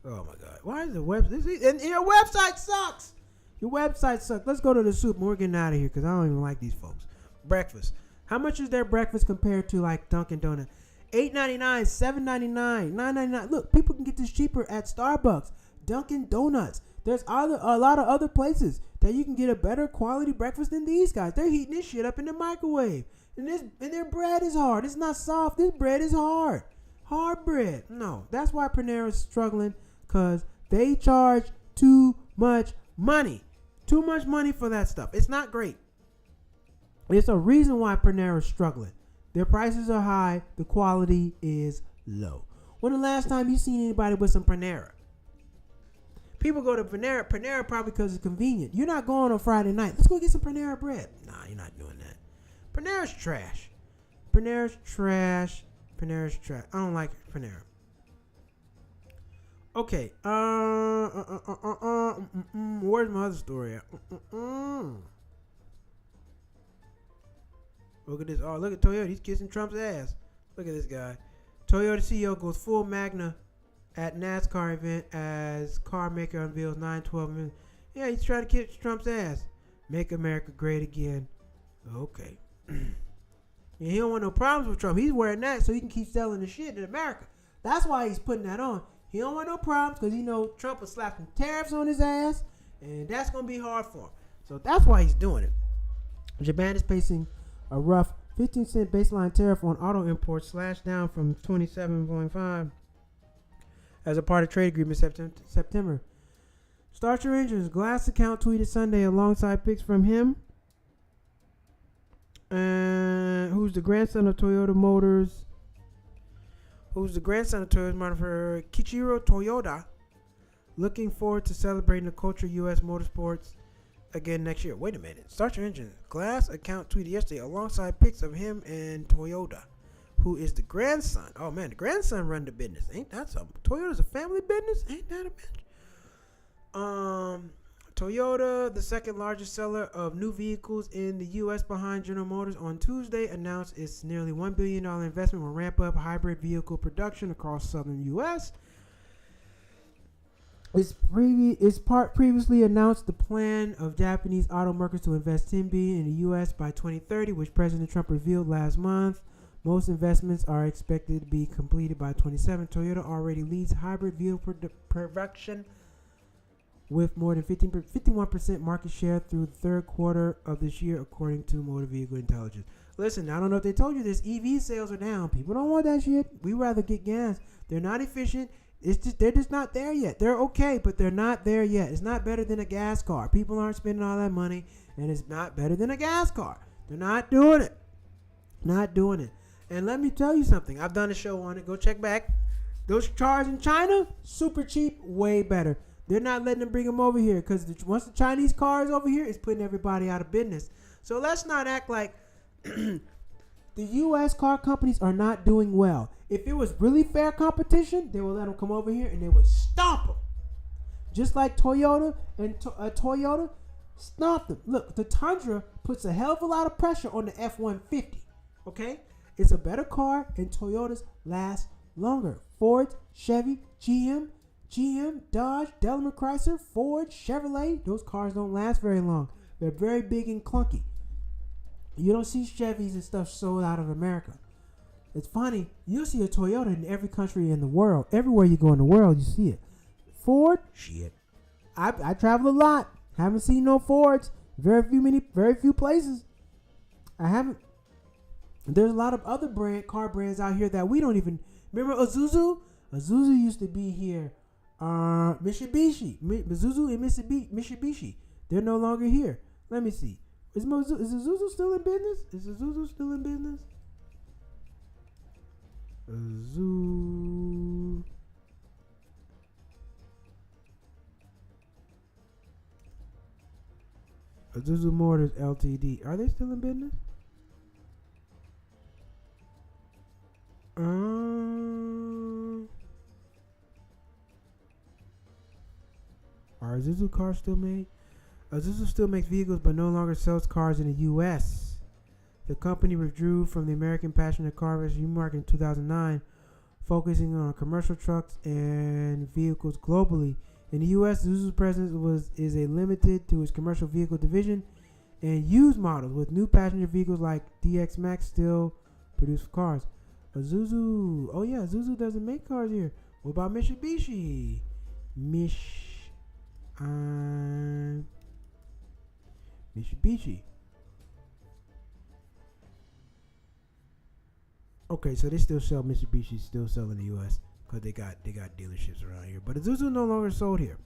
A: Oh my god. Why is the website? And your website sucks. Your website sucks. Let's go to the soup. We're getting out of here because I don't even like these folks. Breakfast. How much is their breakfast compared to like Dunkin' Donuts? $8.99, $7.99, $9.99. Look, people can get this cheaper at Starbucks, Dunkin' Donuts. There's a lot of other places that you can get a better quality breakfast than these guys. They're heating this shit up in the microwave. And their bread is hard. It's not soft. This bread is hard. Hard bread. No. That's why Panera's struggling, because they charge too much money. Too much money for that stuff. It's not great. It's a reason why Panera's struggling. Their prices are high. The quality is low. When the last time you seen anybody with some Panera? People go to Panera probably because it's convenient. You're not going on Friday night. Let's go get some Panera bread. Nah, you're not doing that. Panera's trash. Panera's trash. Panera's trash. I don't like Panera. Okay. Where's my other story at? Look at this. Oh, look at Toyota. He's kissing Trump's ass. Look at this guy. Toyota CEO goes full Magna at NASCAR event as car maker unveils 912 million. Yeah, he's trying to kiss Trump's ass. Make America great again. Okay. Yeah, he don't want no problems with Trump. He's wearing that so he can keep selling the shit in America. That's why he's putting that on. He don't want no problems because he know Trump will slap some tariffs on his ass, and that's going to be hard for him. So that's why he's doing it. Japan is facing a rough 15-cent baseline tariff on auto imports, slashed down from 27.5 as a part of trade agreement September. Start your engines. Glass account tweeted Sunday alongside pics from him, who's the grandson of Toyota Motors. Manufacturer Kiichiro Toyoda, looking forward to celebrating the culture of U.S. motorsports again next year. Wait a minute. Start your engine. Glass account tweeted yesterday alongside pics of him and Toyota, who is the grandson. Oh man, the grandson run the business. Ain't that something? Toyota's a family business. Ain't that a bitch? Toyota, the second largest seller of new vehicles in the U.S. behind General Motors, on Tuesday announced its nearly $1 billion investment will ramp up hybrid vehicle production across southern U.S. Its previously announced the plan of Japanese automakers to invest $10 billion in the U.S. by 2030, which President Trump revealed last month. Most investments are expected to be completed by 2027. Toyota already leads hybrid vehicle production with more than 51% market share through the third quarter of this year, according to Motor Vehicle Intelligence. Listen, I don't know if they told you this. EV sales are down. People don't want that shit. We rather get gas. They're not efficient. They're just not there yet. They're okay, but they're not there yet. It's not better than a gas car. People aren't spending all that money, and it's not better than a gas car. They're not doing it. Not doing it. And let me tell you something. I've done a show on it. Go check back. Those cars in China, super cheap, way better. They're not letting them bring them over here because once the Chinese car is over here, it's putting everybody out of business. So let's not act like the U.S. car companies are not doing well. If it was really fair competition, they would let them come over here and they would stomp them. Just like Toyota and Toyota stomped them. Look, the Tundra puts a hell of a lot of pressure on the F-150. Okay? It's a better car and Toyotas last longer. Ford, Chevy, GM, Dodge, Delaware Chrysler, Ford, Chevrolet, those cars don't last very long. They're very big and clunky. You don't see Chevys and stuff sold out of America. It's funny. You'll see a Toyota in every country in the world. Everywhere you go in the world, you see it. Ford, shit. I travel a lot. Haven't seen no Fords. Very few places. I haven't. There's a lot of other car brands out here that we don't even remember. Isuzu used to be here. Mitsubishi, Mizuzu and Mitsubishi, they're no longer here. Let me see. Is Isuzu still in business? Isuzu. Isuzu Motors Ltd. Are they still in business? Are Isuzu cars still made? Isuzu still makes vehicles but no longer sells cars in the U.S. The company withdrew from the American passenger car registry market in 2009, focusing on commercial trucks and vehicles globally. In the U.S., Isuzu's presence is limited to its commercial vehicle division and used models, with new passenger vehicles like DX Max still produce cars. Isuzu, oh yeah, Isuzu doesn't make cars here. What about Mitsubishi? Mitsubishi. Okay, so they still sell Mitsubishi, still sell in the U.S. because they got dealerships around here. But Isuzu no longer sold here.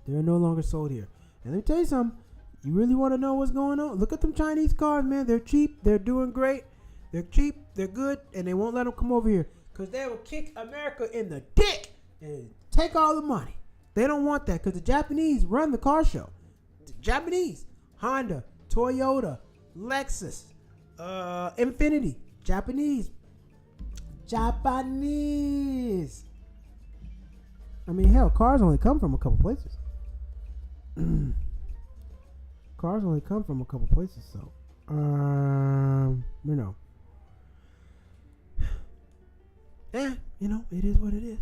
A: They're no longer sold here. And let me tell you something. You really want to know what's going on? Look at them Chinese cars, man. They're cheap. They're doing great. They're cheap. They're good. And they won't let them come over here because they will kick America in the dick and take all the money. They don't want that because the Japanese run the car show. The Japanese, Honda, Toyota, Lexus, Infiniti. Japanese. I mean, hell, cars only come from a couple places. Cars only come from a couple places, so you know. It is what it is.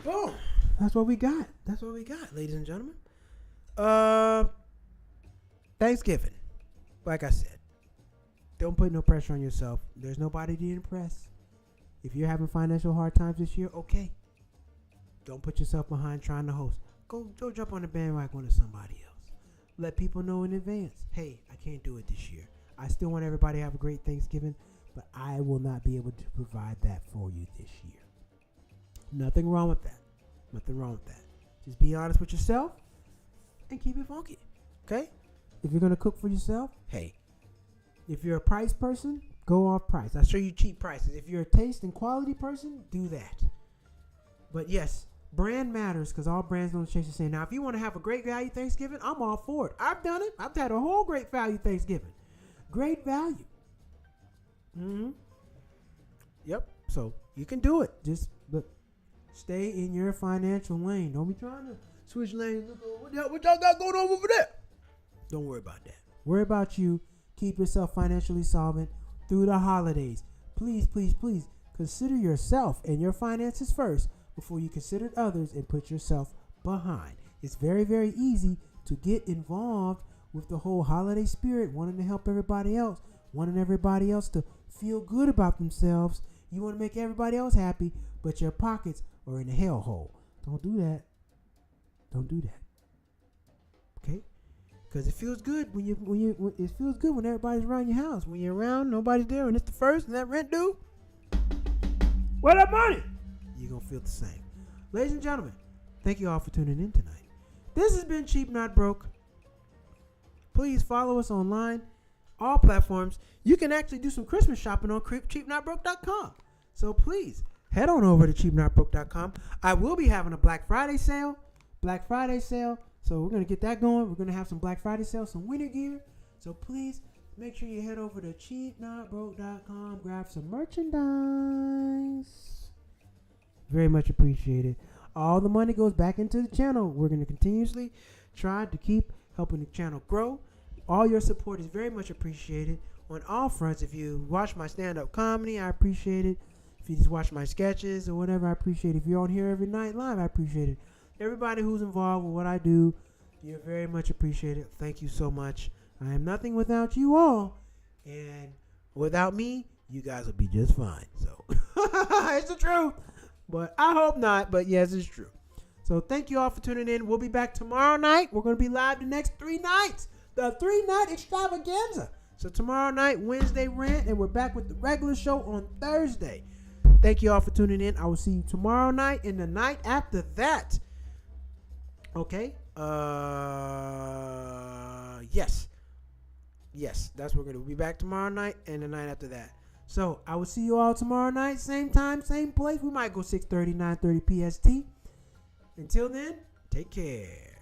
A: Boom. That's what we got. That's what we got, ladies and gentlemen. Thanksgiving. Like I said, don't put no pressure on yourself. There's nobody to impress. If you're having financial hard times this year, okay. Don't put yourself behind trying to host. Go jump on the bandwagon with somebody else. Let people know in advance. Hey, I can't do it this year. I still want everybody to have a great Thanksgiving, but I will not be able to provide that for you this year. Nothing wrong with that. Nothing wrong with that. Just be honest with yourself and keep it funky. Okay? If you're going to cook for yourself, hey. If you're a price person, go off price. I'll show you cheap prices. If you're a taste and quality person, do that. But yes, brand matters because all brands don't chase the same. Now, if you want to have a great value Thanksgiving, I'm all for it. I've done it. I've had a whole great value Thanksgiving. Great value. Yep. So you can do it. Just stay in your financial lane. Don't be trying to switch lanes. What y'all got going on over there? Don't worry about that. Worry about you. Keep yourself financially solvent through the holidays. Please, please, please consider yourself and your finances first before you consider others and put yourself behind. It's very, very easy to get involved with the whole holiday spirit, wanting to help everybody else, wanting everybody else to feel good about themselves. You want to make everybody else happy, but your pockets are in a hellhole. Don't do that. Don't do that. Okay? Because it feels good it feels good when everybody's around your house. When you're around, nobody's there, and it's the first, and that rent due. Where that money? You're gonna feel the same. Ladies and gentlemen, thank you all for tuning in tonight. This has been Cheap Not Broke. Please follow us online, all platforms. You can actually do some Christmas shopping on cheapnotbroke.com. So please head on over to cheapnotbroke.com. I will be having a Black Friday sale. So we're going to get that going. We're going to have some Black Friday sales, some winter gear. So please make sure you head over to cheapnotbroke.com. Grab some merchandise. Very much appreciated. All the money goes back into the channel. We're going to continuously try to keep helping the channel grow. All your support is very much appreciated on all fronts. If you watch my stand-up comedy, I appreciate it. If you just watch my sketches or whatever, I appreciate it. If you're on here every night live, I appreciate it. Everybody who's involved with what I do, you're very much appreciated. Thank you so much. I am nothing without you all. And without me, you guys will be just fine. So, it's the truth. But I hope not. But yes, it's true. So thank you all for tuning in. We'll be back tomorrow night. We're going to be live the next 3 nights. The 3-night extravaganza. So tomorrow night, Wednesday rant. And we're back with the regular show on Thursday. Thank you all for tuning in. I will see you tomorrow night and the night after that. Okay. Yes. That's what we're going to be back tomorrow night and the night after that. So I will see you all tomorrow night. Same time, same place. We might go 6:30, 9:30 PST. Until then, take care.